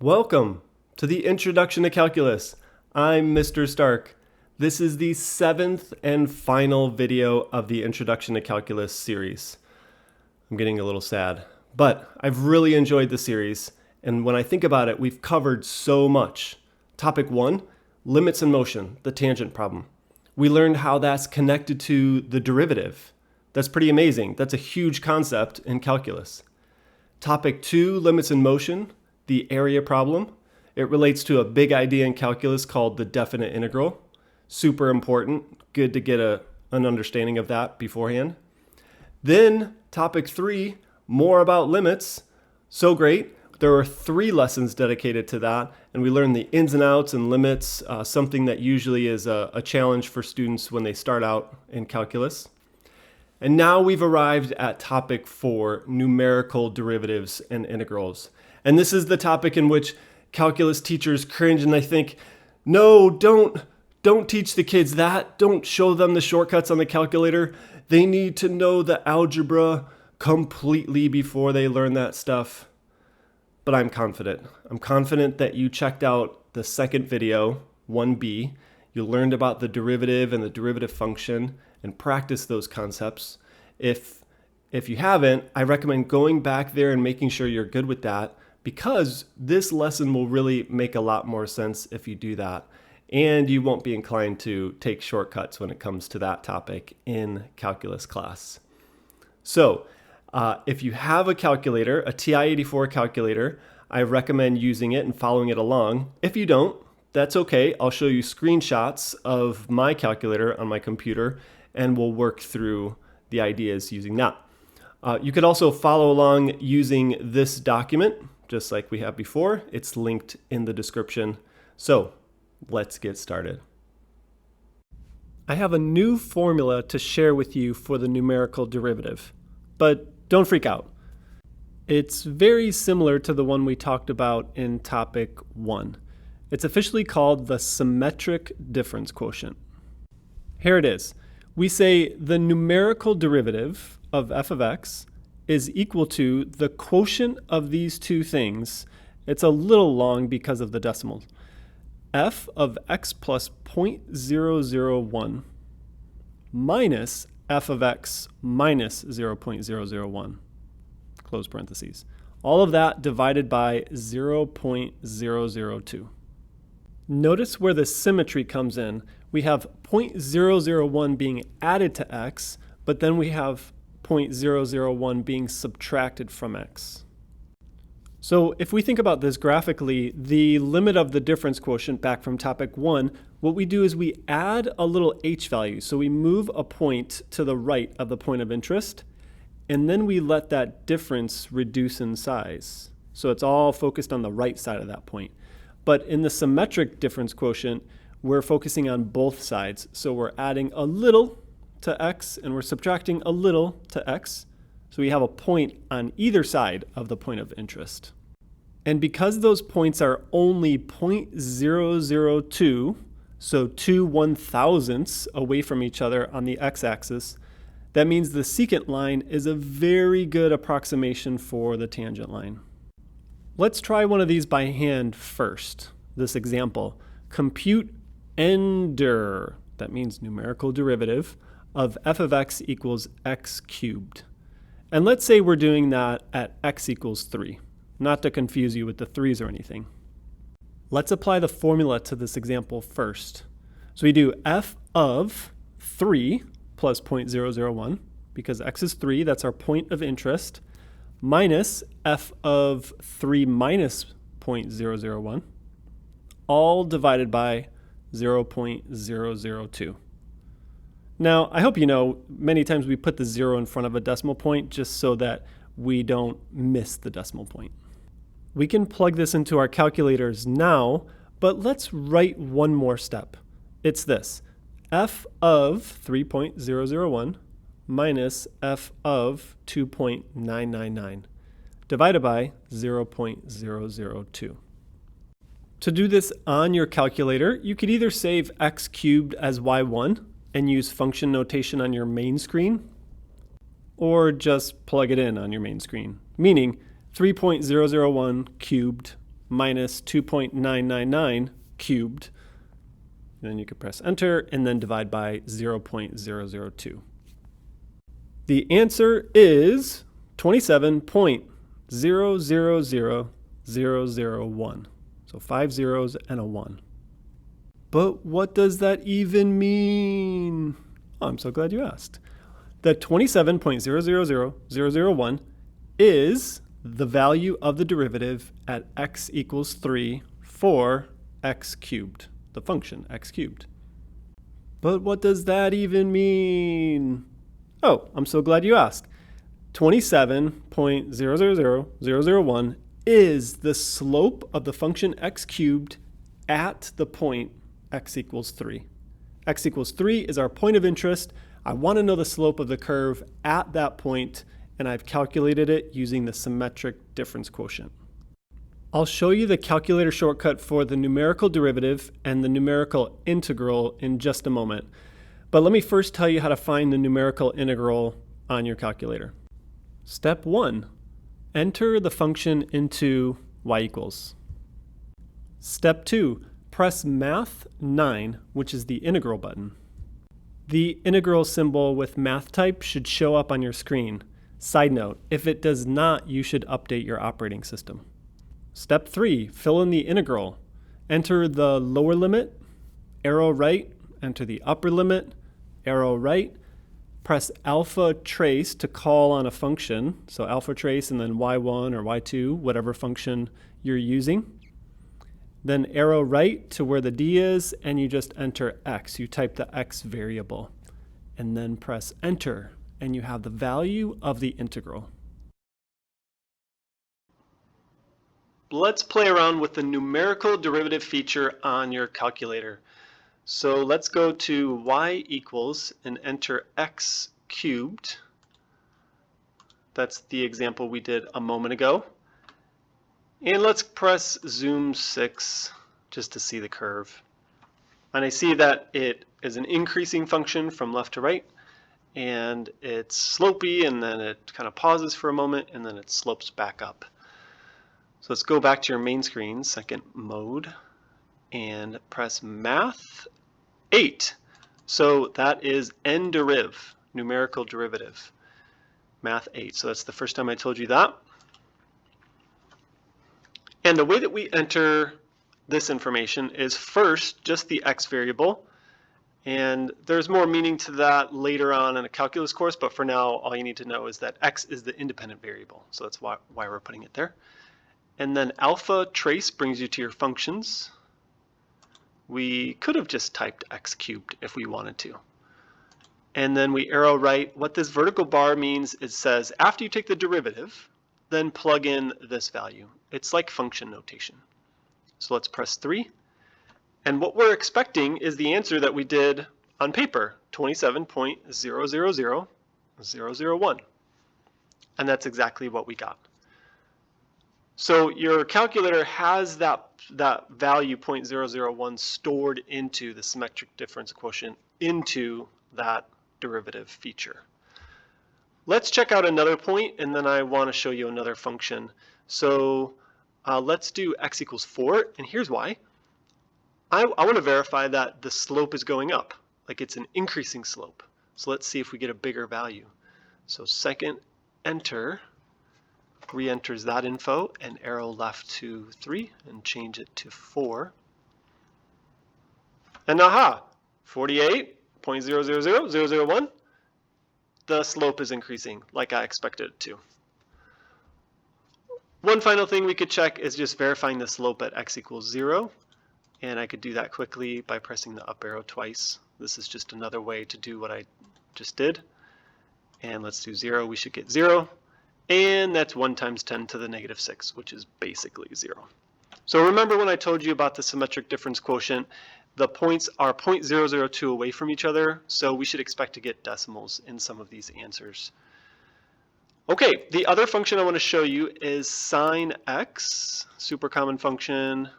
Welcome to the Introduction to Calculus. I'm Mr. Stark. This is the 7th and final video of the Introduction to Calculus series. I'm getting a little sad, but I've really enjoyed the series, and when I think about it, we've covered so much. Topic 1, limits in motion, the tangent problem. We learned how that's connected to the derivative. That's pretty amazing. That's a huge concept in calculus. Topic 2, limits in motion, the area problem. It relates to a big idea in calculus called the definite integral. Super important. Good to get an understanding of that beforehand. Then topic 3, more about limits. So great. There were 3 lessons dedicated to that, and we learned the ins and outs and limits, something that usually is a challenge for students when they start out in calculus. And now we've arrived at topic 4, numerical derivatives and integrals. And this is the topic in which calculus teachers cringe and they think, no, don't teach the kids that. Don't show them the shortcuts on the calculator. They need to know the algebra completely before they learn that stuff. But I'm confident. I'm confident that you checked out the second video, 1B. You learned about the derivative and the derivative function and practice those concepts. If you haven't, I recommend going back there and making sure you're good with that, because this lesson will really make a lot more sense if you do that. And you won't be inclined to take shortcuts when it comes to that topic in calculus class. So if you have a calculator, a TI-84 calculator, I recommend using it and following it along. If you don't, that's okay. I'll show you screenshots of my calculator on my computer, and we'll work through the ideas using that. You could also follow along using this document, just like we have before. It's linked in the description. So let's get started. I have a new formula to share with you for the numerical derivative, but don't freak out. It's very similar to the one we talked about in topic 1. It's officially called the symmetric difference quotient. Here it is. We say the numerical derivative of f of x is equal to the quotient of these two things. It's a little long because of the decimals. F of x plus 0.001 minus f of x minus 0.001, close parentheses. All of that divided by 0.002. Notice where the symmetry comes in. We have 0.001 being added to x, but then we have 0.001 being subtracted from x. So if we think about this graphically, the limit of the difference quotient back from topic 1, what we do is we add a little h value. So we move a point to the right of the point of interest, and then we let that difference reduce in size. So it's all focused on the right side of that point. But in the symmetric difference quotient, we're focusing on both sides. So we're adding a little to x and we're subtracting a little to x. So we have a point on either side of the point of interest. And because those points are only 0.002, so 2 1,000ths away from each other on the x-axis, that means the secant line is a very good approximation for the tangent line. Let's try one of these by hand first. This example, compute ender, that means numerical derivative, of f of x equals x cubed. And let's say we're doing that at x equals 3, not to confuse you with the 3's or anything. Let's apply the formula to this example first. So we do f of 3 plus 0.001, because x is 3, that's our point of interest, minus f of 3 minus 0.001, all divided by 0.002. Now, I hope you know, many times we put the 0 in front of a decimal point just so that we don't miss the decimal point. We can plug this into our calculators now, but let's write one more step. It's this, f of 3.001 minus f of 2.999 divided by 0.002. To do this on your calculator, you could either save x cubed as y1, and use function notation on your main screen, or just plug it in on your main screen, meaning 3.001 cubed minus 2.999 cubed. Then you can press enter and then divide by 0.002. The answer is 27.000001. So 5 zeros and a 1. But what does that even mean? Oh, I'm so glad you asked. The 27.000001 is the value of the derivative at x equals 3 for x cubed, the function x cubed. But what does that even mean? Oh, I'm so glad you asked. 27.000001 is the slope of the function x cubed at the point x equals 3. X equals 3 is our point of interest. I want to know the slope of the curve at that point, and I've calculated it using the symmetric difference quotient. I'll show you the calculator shortcut for the numerical derivative and the numerical integral in just a moment. But let me first tell you how to find the numerical integral on your calculator. Step 1, enter the function into y equals. Step 2, press Math 9, which is the integral button. The integral symbol with math type should show up on your screen. Side note, if it does not, you should update your operating system. Step 3, fill in the integral. Enter the lower limit, arrow right, enter the upper limit, arrow right. Press alpha trace to call on a function. So alpha trace and then y1 or y2, whatever function you're using. Then arrow right to where the d is, and you just enter x. You type the x variable. And then press enter, and you have the value of the integral. Let's play around with the numerical derivative feature on your calculator. So let's go to y equals and enter x cubed. That's the example we did a moment ago. And let's press zoom 6 just to see the curve. And I see that it is an increasing function from left to right, and it's slopey, and then it kind of pauses for a moment, and then it slopes back up. So let's go back to your main screen, second mode, and press Math 8. So that is nderiv, numerical derivative, Math 8. So that's the first time I told you that. And the way that we enter this information is first just the x variable. And there's more meaning to that later on in a calculus course, but for now, all you need to know is that x is the independent variable. So that's why we're putting it there. And then alpha trace brings you to your functions. We could have just typed x cubed if we wanted to. And then we arrow right. What this vertical bar means, it says after you take the derivative, then plug in this value. It's like function notation. So let's press 3. And what we're expecting is the answer that we did on paper, 27.000001. And that's exactly what we got. So your calculator has that value 0.001 stored into the symmetric difference quotient into that derivative feature. Let's check out another point, and then I want to show you another function. So let's do x equals 4, and here's why. I want to verify that the slope is going up, like it's an increasing slope. So let's see if we get a bigger value. So second enter re-enters that info, and arrow left to 3 and change it to 4. And aha, 48.000001. The slope is increasing like I expected it to. One final thing we could check is just verifying the slope at x equals 0. And I could do that quickly by pressing the up arrow twice. This is just another way to do what I just did. And let's do 0. We should get 0. And that's 1 times 10 to the negative 6, which is basically 0. So remember when I told you about the symmetric difference quotient, the points are 0.002 away from each other, so we should expect to get decimals in some of these answers. Okay, the other function I want to show you is Sine X, super common function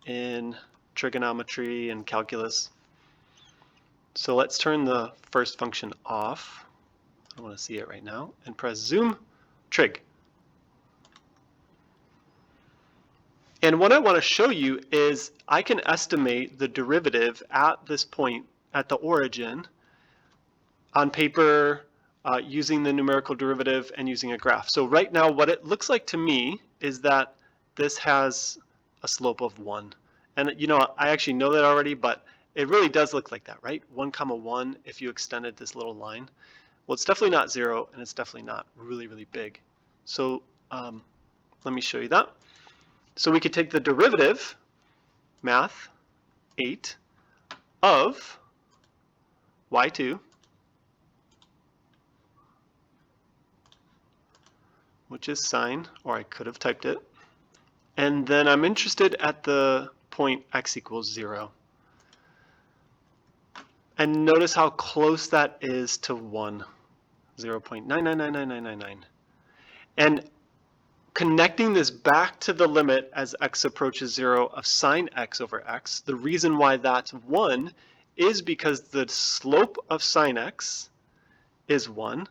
in trigonometry and calculus. So let's turn the first function off. I don't want to see it right now. And press zoom, trig. And what I want to show you is I can estimate the derivative at this point, at the origin, on paper, using the numerical derivative and using a graph. So right now what it looks like to me is that this has a slope of 1. And you know, I actually know that already, but it really does look like that, right? 1, 1 if you extended this little line. Well, it's definitely not 0, and it's definitely not really, really big. So let me show you that. So we could take the derivative, math 8, of y2, which is sine, or I could have typed it. And then I'm interested at the point x equals 0. And notice how close that is to 1, 0.9999999. And connecting this back to the limit as x approaches 0 of sine x over x, the reason why that's 1 is because the slope of sine x is 1,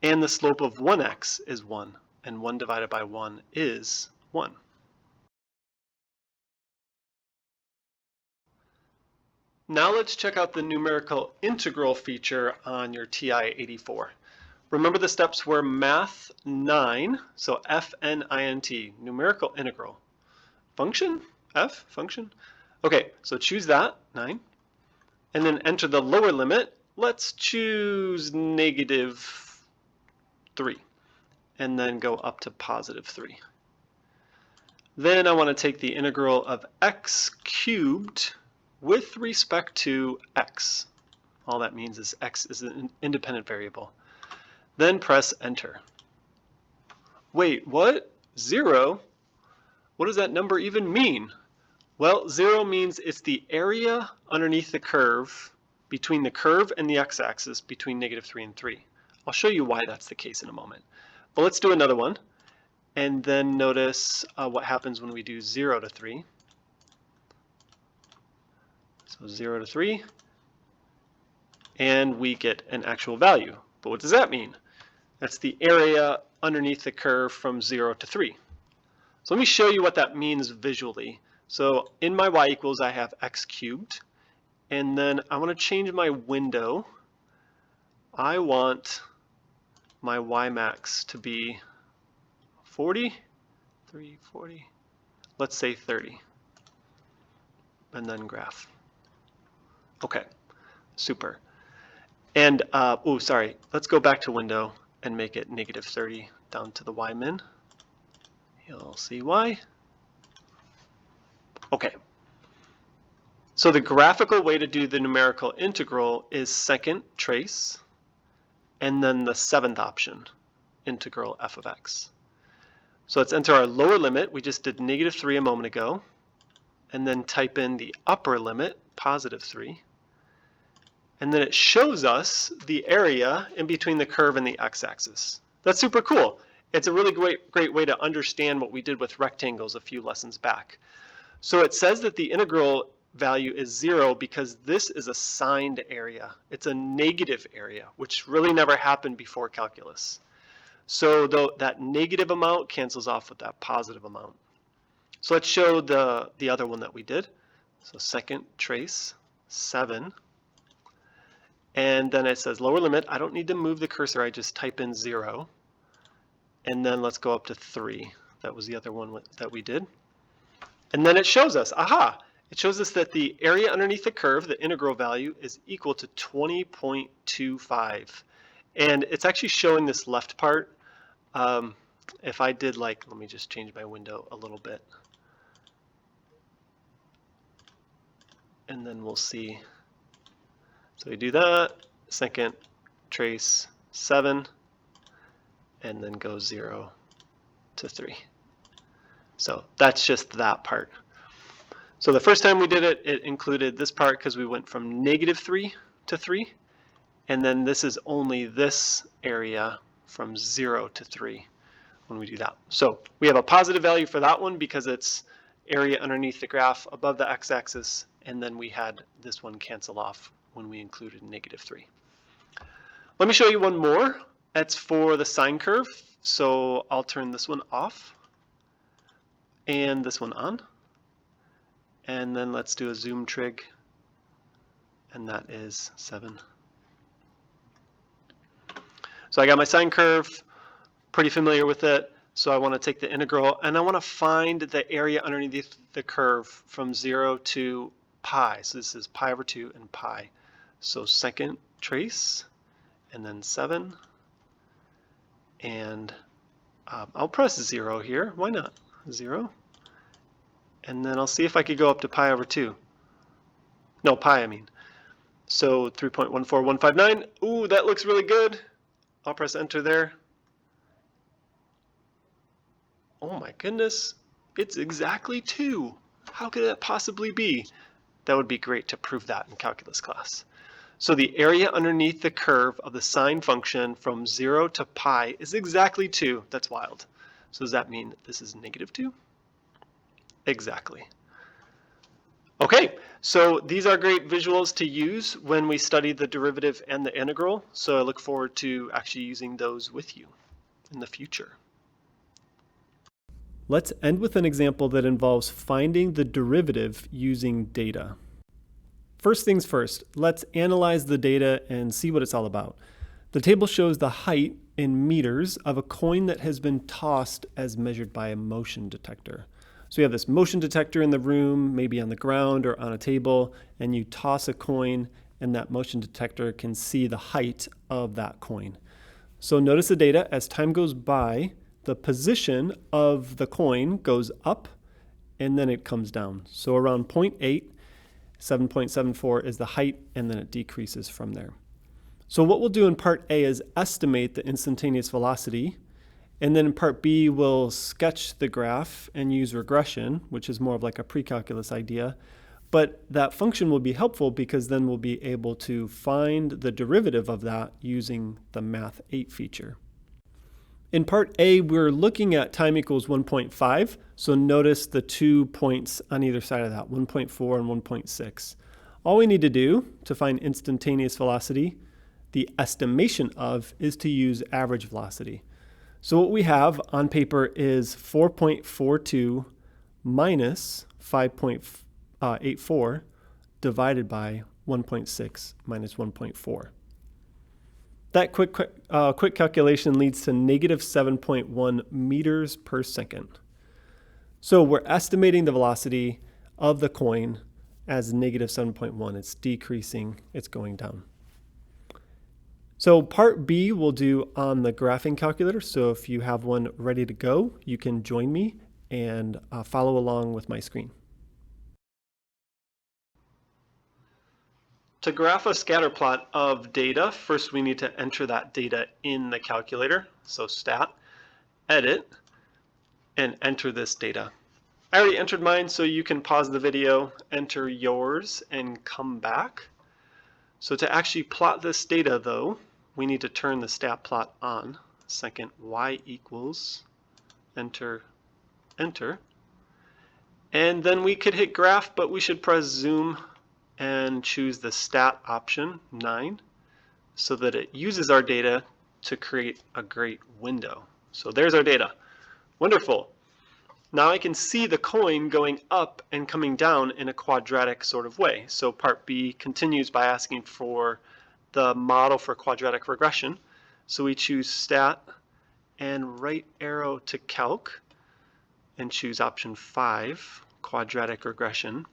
and the slope of 1x is 1, and 1 divided by 1 is 1. Now let's check out the numerical integral feature on your TI-84. Remember the steps were math 9, so FNINT, numerical integral. Function, F, function. Okay, so choose that, 9, and then enter the lower limit. Let's choose -3, and then go up to +3. Then I want to take the integral of x cubed with respect to x. All that means is x is an independent variable. Then press enter. Wait, what? 0? What does that number even mean? Well, 0 means it's the area underneath the curve, between the curve and the x-axis, between -3 and 3. I'll show you why that's the case in a moment. But let's do another one. And then notice what happens when we do 0 to 3. So 0 to 3, and we get an actual value. But what does that mean? That's the area underneath the curve from 0 to 3. So let me show you what that means visually. So in my y equals, I have x cubed, and then I want to change my window. I want my y max to be 40, 40, let's say 30, and then graph. Okay, super. And, oh, sorry, let's go back to window and make it -30 down to the y min. You'll see why. Okay. So the graphical way to do the numerical integral is second trace, and then the 7th option, integral f of x. So let's enter our lower limit. We just did -3 a moment ago, and then type in the upper limit, +3. And then it shows us the area in between the curve and the x-axis. That's super cool. It's a really great way to understand what we did with rectangles a few lessons back. So it says that the integral value is 0 because this is a signed area. It's a negative area, which really never happened before calculus. So that negative amount cancels off with that positive amount. So let's show the other one that we did. So second trace, 7. And then it says lower limit. I don't need to move the cursor. I just type in 0. And then let's go up to 3. That was the other one that we did. And then it shows us, aha, it shows us that the area underneath the curve, the integral value, is equal to 20.25. And it's actually showing this left part. If I did let me just change my window a little bit. And then we'll see. So we do that, second trace 7, and then go 0 to 3. So that's just that part. So the first time we did it, it included this part because we went from -3 to 3. And then this is only this area from 0 to 3 when we do that. So we have a positive value for that one because it's area underneath the graph above the x-axis, and then we had this one cancel off when we included -3. Let me show you one more. That's for the sine curve. So I'll turn this one off and this one on. And then let's do a zoom trig. And that is 7. So I got my sine curve, pretty familiar with it. So I want to take the integral and I want to find the area underneath the curve from 0 to pi. So this is pi over 2 and pi. So second trace and then 7. And I'll press 0 here. Why not? 0. And then I'll see if I could go up to pi over 2. No, pi I mean. So 3.14159. Ooh, that looks really good. I'll press enter there. Oh my goodness, it's exactly 2. How could that possibly be? That would be great to prove that in calculus class. So the area underneath the curve of the sine function from 0 to pi is exactly 2. That's wild. So does that mean this is -2? Exactly. Okay, so these are great visuals to use when we study the derivative and the integral. So I look forward to actually using those with you in the future. Let's end with an example that involves finding the derivative using data. First things first, let's analyze the data and see what it's all about. The table shows the height in meters of a coin that has been tossed as measured by a motion detector. So you have this motion detector in the room, maybe on the ground or on a table, and you toss a coin and that motion detector can see the height of that coin. So notice the data as time goes by, the position of the coin goes up and then it comes down. So around 0.8, 7.74 is the height, and then it decreases from there. So what we'll do in part A is estimate the instantaneous velocity, and then in part B we'll sketch the graph and use regression, which is more of like a pre-calculus idea. But that function will be helpful because then we'll be able to find the derivative of that using the Math 8 feature. In part A, we're looking at time equals 1.5. So notice the 2 points on either side of that, 1.4 and 1.6. All we need to do to find instantaneous velocity, the estimation of, is to use average velocity. So what we have on paper is 4.42 minus 5.84 divided by 1.6 minus 1.4. That quick calculation leads to -7.1 meters per second. So we're estimating the velocity of the coin as -7.1. It's decreasing, it's going down. So part B we'll do on the graphing calculator. So if you have one ready to go, you can join me and follow along with my screen. To graph a scatter plot of data, first we need to enter that data in the calculator. So stat, edit, and enter this data. I already entered mine, so you can pause the video, enter yours, and come back. So to actually plot this data though, we need to turn the stat plot on. Second, y equals, enter, enter. And then we could hit graph, but we should press zoom and choose the stat option, 9, so that it uses our data to create a great window. So there's our data. Wonderful. Now I can see the coin going up and coming down in a quadratic sort of way. So part B continues by asking for the model for quadratic regression. So we choose stat and right arrow to calc and choose option 5, quadratic regression.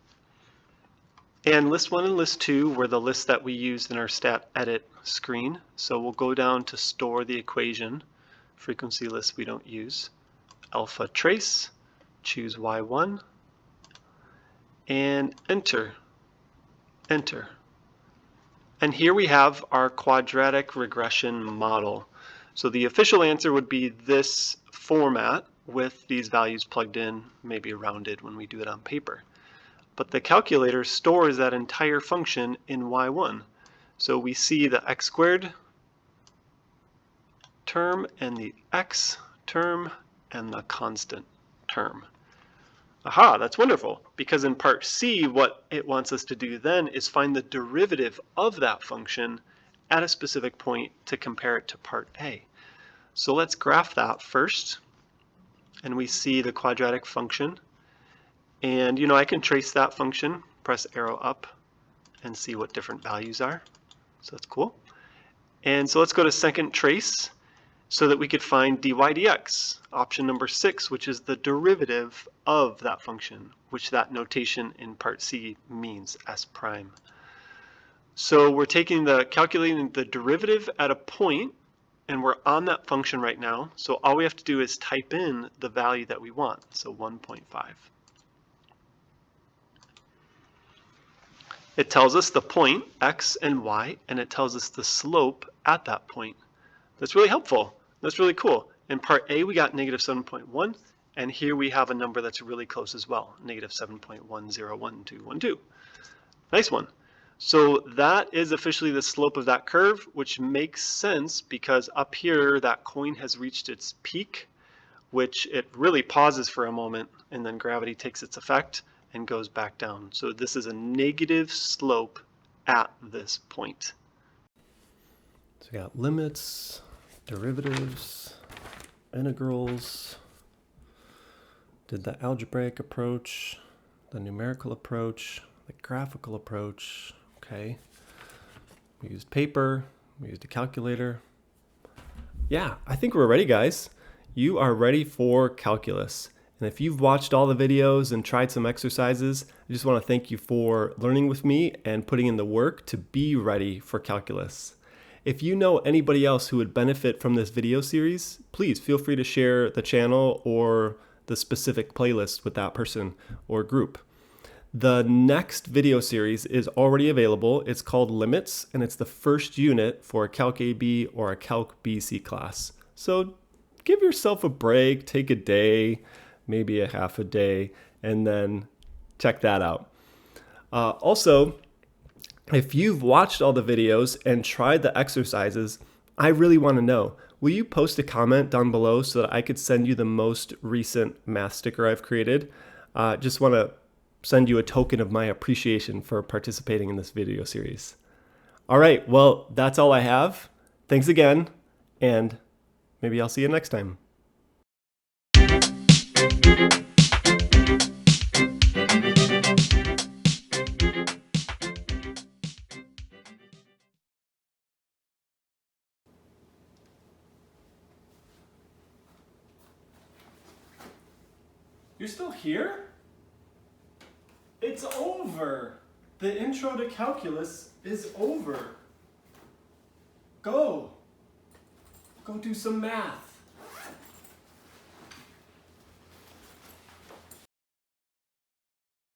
And list 1 and list 2 were the lists that we used in our stat edit screen. So we'll go down to store the equation. Frequency list we don't use. Alpha trace, choose y1, and enter, enter. And here we have our quadratic regression model. So the official answer would be this format with these values plugged in, maybe rounded when we do it on paper. But the calculator stores that entire function in y1. So we see the x squared term and the x term and the constant term. Aha, that's wonderful, because in part C, what it wants us to do then is find the derivative of that function at a specific point to compare it to part A. So let's graph that first, and we see the quadratic function. And I can trace that function, press arrow up, and see what different values are. So that's cool. And so let's go to second trace so that we could find dy dx, option number 6, which is the derivative of that function, which that notation in part C means s prime. So we're calculating the derivative at a point, and we're on that function right now. So all we have to do is type in the value that we want, so 1.5. It tells us the point, x and y, and it tells us the slope at that point. That's really helpful. That's really cool. In part A, we got negative 7.1, and here we have a number that's really close as well, negative 7.101212. Nice one. So that is officially the slope of that curve, which makes sense because up here, that coin has reached its peak, which it really pauses for a moment, and then gravity takes its effect and goes back down. So this is a negative slope at this point. So we got limits, derivatives, integrals, did the algebraic approach, the numerical approach, the graphical approach. Okay. We used paper, we used a calculator. Yeah, I think we're ready, guys. You are ready for calculus. And if you've watched all the videos and tried some exercises, I just want to thank you for learning with me and putting in the work to be ready for calculus. If you know anybody else who would benefit from this video series, please feel free to share the channel or the specific playlist with that person or group. The next video series is already available. It's called Limits, and it's the first unit for a Calc AB or a Calc BC class. So give yourself a break, take a day, maybe a half a day, and then check that out. Also, if you've watched all the videos and tried the exercises, I really want to know, will you post a comment down below so that I could send you the most recent math sticker I've created? Just want to send you a token of my appreciation for participating in this video series. All right, well, that's all I have. Thanks again, and maybe I'll see you next time. You're still here? It's over. The intro to calculus is over. Go do some math.